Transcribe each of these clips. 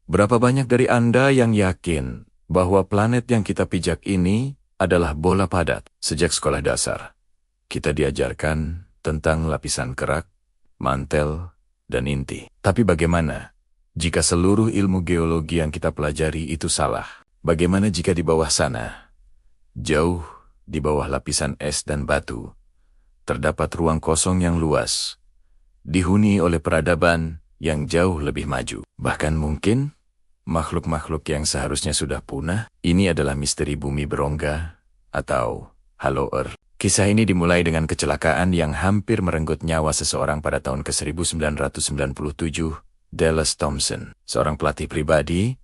Berapa banyak dari Anda yang yakin bahwa planet yang kita pijak ini adalah bola padat? Sejak sekolah dasar, kita diajarkan tentang lapisan kerak, mantel, dan inti. Tapi bagaimana jika seluruh ilmu geologi yang kita pelajari itu salah? Bagaimana jika di bawah sana, jauh di bawah lapisan es dan batu, terdapat ruang kosong yang luas, dihuni oleh peradaban yang jauh lebih maju? Bahkan mungkin makhluk-makhluk yang seharusnya sudah punah. Ini adalah misteri bumi berongga atau Hollow Earth. Kisah ini dimulai dengan kecelakaan yang hampir merenggut nyawa seseorang pada tahun ke-1997. Dallas Thompson, seorang pelatih pribadi,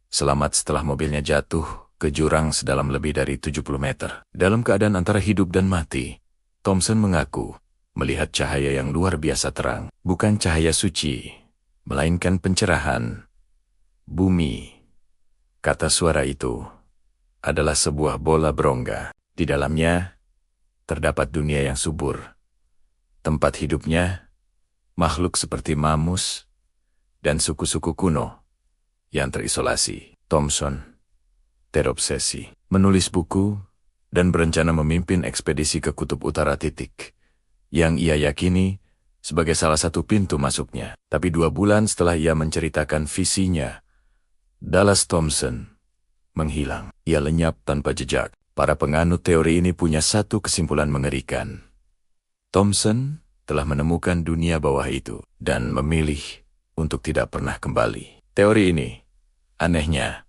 selamat setelah mobilnya jatuh ke jurang sedalam lebih dari 70 meter. Dalam keadaan antara hidup dan mati, Thompson mengaku melihat cahaya yang luar biasa terang. Bukan cahaya suci, melainkan pencerahan bumi. Kata suara itu adalah sebuah bola berongga. Di dalamnya terdapat dunia yang subur. Tempat hidupnya makhluk seperti mamus dan suku-suku kuno yang terisolasi. Thompson terobsesi menulis buku dan berencana memimpin ekspedisi ke Kutub Utara yang ia yakini sebagai salah satu pintu masuknya. Tapi 2 bulan setelah ia menceritakan visinya, Dallas Thompson menghilang. Ia lenyap tanpa jejak. Para penganut teori ini punya satu kesimpulan mengerikan. Thompson telah menemukan dunia bawah itu dan memilih untuk tidak pernah kembali. Teori ini, anehnya,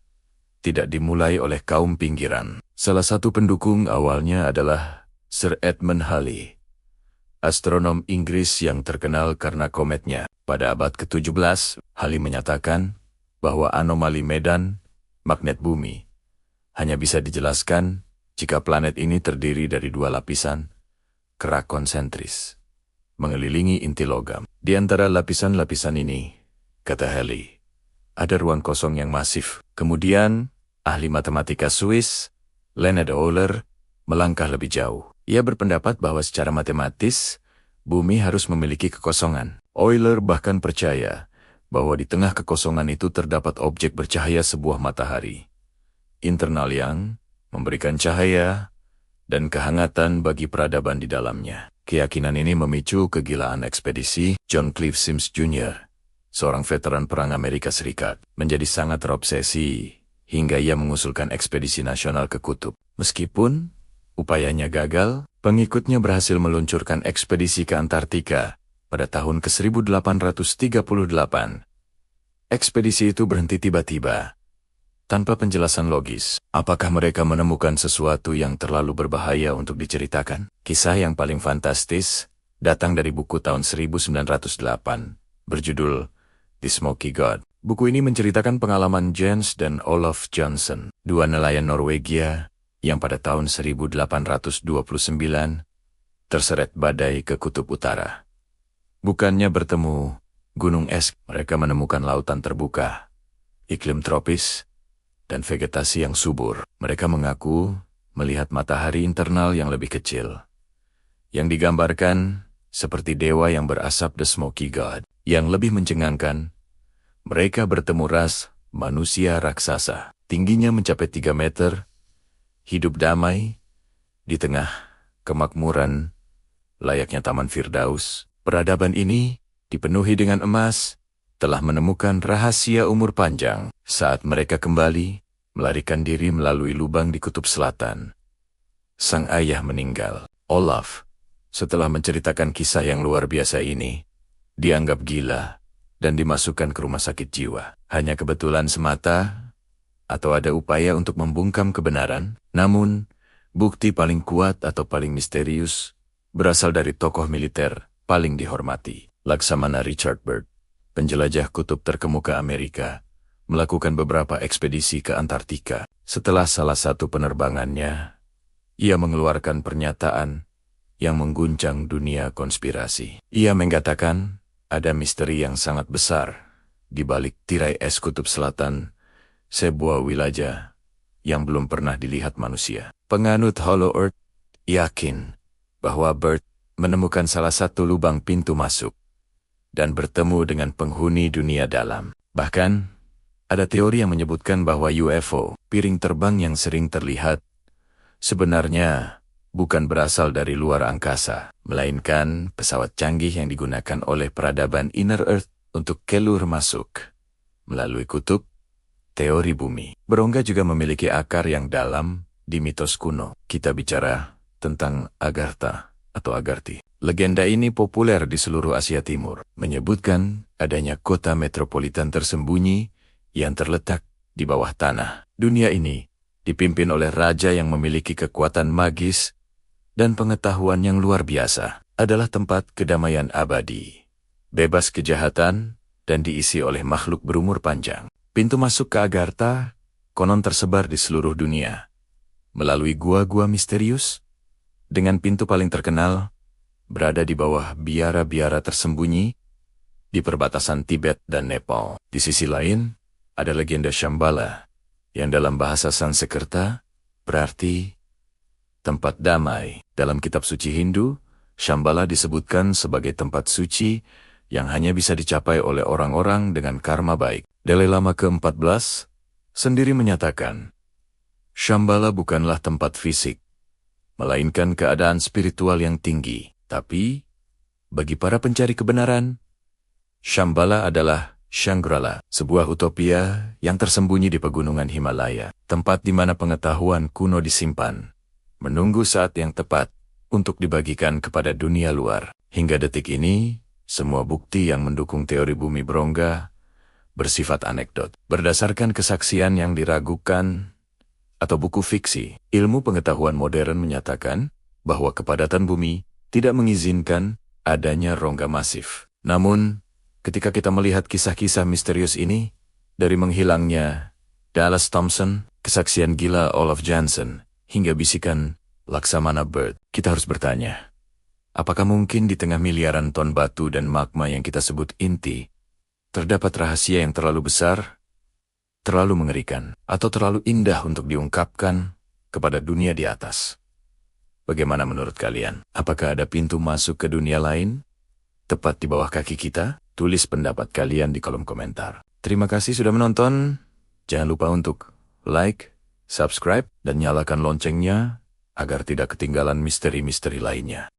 tidak dimulai oleh kaum pinggiran. Salah satu pendukung awalnya adalah Sir Edmund Halley, astronom Inggris yang terkenal karena kometnya. Pada abad ke-17, Halley menyatakan bahwa anomali medan magnet bumi hanya bisa dijelaskan jika planet ini terdiri dari 2 lapisan kerak konsentris mengelilingi inti logam. Di antara lapisan-lapisan ini, kata Halley, ada ruang kosong yang masif. Kemudian, ahli matematika Swiss, Leonhard Euler, melangkah lebih jauh. Ia berpendapat bahwa secara matematis, bumi harus memiliki kekosongan. Euler bahkan percaya bahwa di tengah kekosongan itu terdapat objek bercahaya sebuah matahari internal yang memberikan cahaya dan kehangatan bagi peradaban di dalamnya. Keyakinan ini memicu kegilaan ekspedisi. John Cliff Sims Jr., seorang veteran perang Amerika Serikat, menjadi sangat terobsesi hingga ia mengusulkan ekspedisi nasional ke kutub. Meskipun upayanya gagal, pengikutnya berhasil meluncurkan ekspedisi ke Antartika pada tahun ke-1838. Ekspedisi itu berhenti tiba-tiba, tanpa penjelasan logis. Apakah mereka menemukan sesuatu yang terlalu berbahaya untuk diceritakan? Kisah yang paling fantastis datang dari buku tahun 1908, berjudul The Smoky God. Buku ini menceritakan pengalaman Jens dan Olaf Johnson, 2 nelayan Norwegia yang pada tahun 1829 terseret badai ke Kutub Utara. Bukannya bertemu gunung es, mereka menemukan lautan terbuka, iklim tropis, dan vegetasi yang subur. Mereka mengaku melihat matahari internal yang lebih kecil, yang digambarkan seperti dewa yang berasap, the Smoky God. Yang lebih mencengangkan, mereka bertemu ras manusia raksasa. Tingginya mencapai 3 meter, hidup damai di tengah kemakmuran layaknya Taman Firdaus. Peradaban ini dipenuhi dengan emas, telah menemukan rahasia umur panjang. Saat mereka kembali, melarikan diri melalui lubang di Kutub Selatan, sang ayah meninggal. Olaf, setelah menceritakan kisah yang luar biasa ini, dianggap gila dan dimasukkan ke rumah sakit jiwa. Hanya kebetulan semata, atau ada upaya untuk membungkam kebenaran? Namun, bukti paling kuat atau paling misterius berasal dari tokoh militer paling dihormati, Laksamana Richard Byrd, penjelajah kutub terkemuka Amerika, melakukan beberapa ekspedisi ke Antartika. Setelah salah satu penerbangannya, ia mengeluarkan pernyataan yang mengguncang dunia konspirasi. Ia mengatakan ada misteri yang sangat besar di balik tirai es Kutub Selatan, sebuah wilayah yang belum pernah dilihat manusia. Penganut Hollow Earth yakin bahwa Byrd menemukan salah satu lubang pintu masuk dan bertemu dengan penghuni dunia dalam. Bahkan, Ada teori yang menyebutkan bahwa UFO, piring terbang yang sering terlihat, sebenarnya bukan berasal dari luar angkasa, melainkan pesawat canggih yang digunakan oleh peradaban Inner Earth untuk keluar masuk melalui kutub teori bumi. Berongga juga memiliki akar yang dalam di mitos kuno. Kita bicara tentang Agartha atau Agarthi. Legenda ini populer di seluruh Asia Timur, menyebutkan adanya kota metropolitan tersembunyi yang terletak di bawah tanah. Dunia ini dipimpin oleh raja yang memiliki kekuatan magis dan pengetahuan yang luar biasa. Adalah tempat kedamaian abadi, bebas kejahatan, dan diisi oleh makhluk berumur panjang. Pintu masuk ke Agartha konon tersebar di seluruh dunia, melalui gua-gua misterius, dengan pintu paling terkenal berada di bawah biara-biara tersembunyi di perbatasan Tibet dan Nepal. Di sisi lain, ada legenda Shambhala, yang dalam bahasa Sanskerta berarti tempat damai. Dalam kitab suci Hindu, Shambhala disebutkan sebagai tempat suci yang hanya bisa dicapai oleh orang-orang dengan karma baik. Dalai Lama ke-14 sendiri menyatakan, Shambhala bukanlah tempat fisik, melainkan keadaan spiritual yang tinggi. Tapi, bagi para pencari kebenaran, Shambhala adalah Shangri-La, sebuah utopia yang tersembunyi di pegunungan Himalaya, tempat di mana pengetahuan kuno disimpan, menunggu saat yang tepat untuk dibagikan kepada dunia luar. Hingga detik ini, semua bukti yang mendukung teori bumi berongga bersifat anekdot. Berdasarkan kesaksian yang diragukan atau buku fiksi, ilmu pengetahuan modern menyatakan bahwa kepadatan bumi tidak mengizinkan adanya rongga masif. Namun, ketika kita melihat kisah-kisah misterius ini, dari menghilangnya Dallas Thompson, kesaksian gila Olaf Jansen, hingga bisikan Laksamana Bird, kita harus bertanya, apakah mungkin di tengah miliaran ton batu dan magma yang kita sebut inti, terdapat rahasia yang terlalu besar, terlalu mengerikan, atau terlalu indah untuk diungkapkan kepada dunia di atas? Bagaimana menurut kalian? Apakah ada pintu masuk ke dunia lain, tepat di bawah kaki kita? Tulis pendapat kalian di kolom komentar. Terima kasih sudah menonton. Jangan lupa untuk like, subscribe, dan nyalakan loncengnya agar tidak ketinggalan misteri-misteri lainnya.